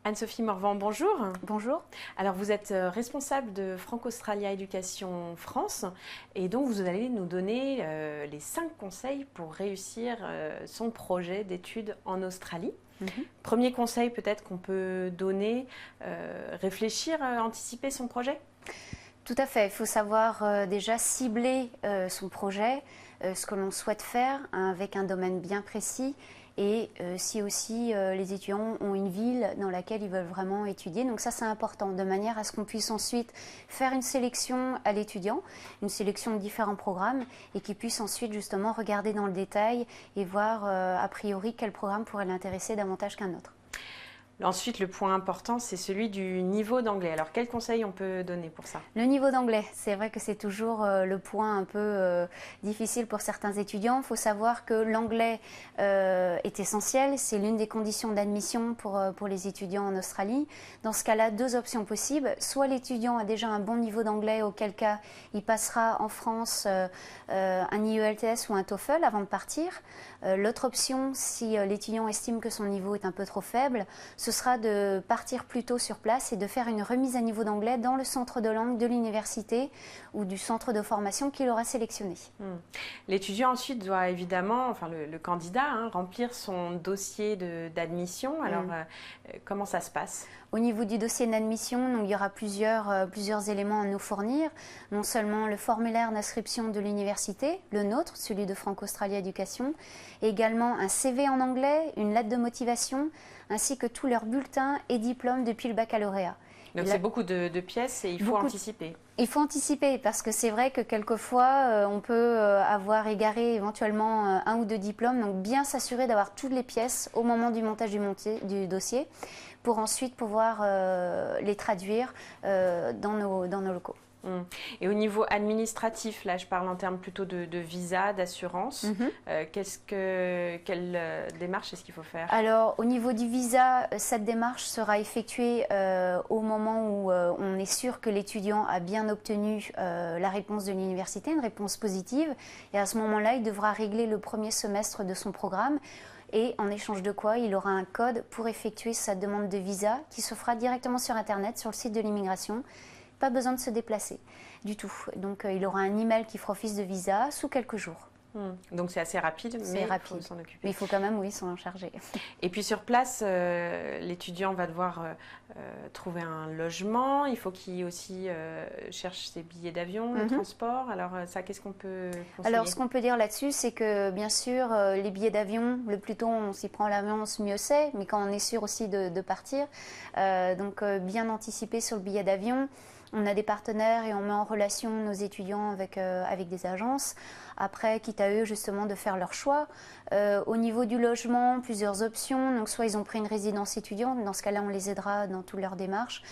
Anne-Sophie Morvan, bonjour. Bonjour. Alors vous êtes responsable de Franco-Australia Éducation France et donc vous allez nous donner les 5 conseils pour réussir son projet d'études en Australie. Premier conseil peut-être qu'on peut donner, réfléchir, anticiper son projet? Tout à fait, il faut savoir déjà cibler son projet, ce que l'on souhaite faire avec un domaine bien précis et si aussi les étudiants ont une ville dans laquelle ils veulent vraiment étudier. Donc ça c'est important, de manière à ce qu'on puisse ensuite faire une sélection à l'étudiant, une sélection de différents programmes et qu'il puisse ensuite justement regarder dans le détail et voir a priori quel programme pourrait l'intéresser davantage qu'un autre. Ensuite, le point important, c'est celui du niveau d'anglais. Alors, quels conseils on peut donner pour ça? Le niveau d'anglais, c'est vrai que c'est toujours le point un peu difficile pour certains étudiants. Il faut savoir que l'anglais est essentiel. C'est l'une des conditions d'admission pour les étudiants en Australie. Dans ce cas-là, 2 options possibles. Soit l'étudiant a déjà un bon niveau d'anglais, auquel cas il passera en France un IELTS ou un TOEFL avant de partir. L'autre option, si l'étudiant estime que son niveau est un peu trop faible, ce sera de partir plus tôt sur place et de faire une remise à niveau d'anglais dans le centre de langue de l'université ou du centre de formation qu'il aura sélectionné. L'étudiant ensuite doit évidemment, enfin le candidat, remplir son dossier d'admission. Alors comment ça se passe? Au niveau du dossier d'admission, il y aura plusieurs éléments à nous fournir. Non seulement le formulaire d'inscription de l'université, le nôtre, celui de Franco-Australia Éducation, et également un CV en anglais, une lettre de motivation, ainsi que tous leurs bulletins et diplômes depuis le baccalauréat. Donc c'est beaucoup de pièces et il faut anticiper. Il faut anticiper parce que c'est vrai que quelquefois on peut avoir égaré éventuellement 1 ou 2 diplômes, donc bien s'assurer d'avoir toutes les pièces au moment du montage du dossier pour ensuite pouvoir les traduire dans nos locaux. Et au niveau administratif, là je parle en termes plutôt de visa, d'assurance, quelle démarche est-ce qu'il faut faire? Alors au niveau du visa, cette démarche sera effectuée au moment où on est sûr que l'étudiant a bien obtenu la réponse de l'université, une réponse positive, et à ce moment-là il devra régler le premier semestre de son programme. Et en échange de quoi, il aura un code pour effectuer sa demande de visa qui se fera directement sur Internet, sur le site de l'immigration. Pas besoin de se déplacer du tout. Donc il aura un email qui fera office de visa sous quelques jours. Donc c'est assez rapide, mais il faut s'en occuper. Mais il faut quand même, oui, s'en charger. Et puis sur place, l'étudiant va devoir trouver un logement. Il faut qu'il aussi cherche ses billets d'avion, le transport. Alors ça, qu'est-ce qu'on peut conseiller? Alors ce qu'on peut dire là-dessus, c'est que bien sûr, les billets d'avion, le plus tôt on s'y prend à l'avance, mieux c'est. Mais quand on est sûr aussi de partir, donc bien anticiper sur le billet d'avion. On a des partenaires et on met en relation nos étudiants avec des agences. Après, quitte à eux justement de faire leur choix. Au niveau du logement, plusieurs options. Donc soit ils ont pris une résidence étudiante, dans ce cas-là on les aidera dans toutes leurs démarches.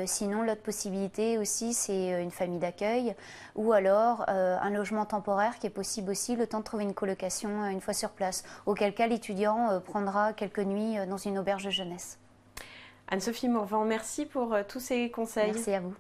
Sinon l'autre possibilité aussi c'est une famille d'accueil ou alors un logement temporaire qui est possible aussi, le temps de trouver une colocation une fois sur place. Auquel cas l'étudiant prendra quelques nuits dans une auberge de jeunesse. Anne-Sophie Morvan, merci pour tous ces conseils. Merci à vous.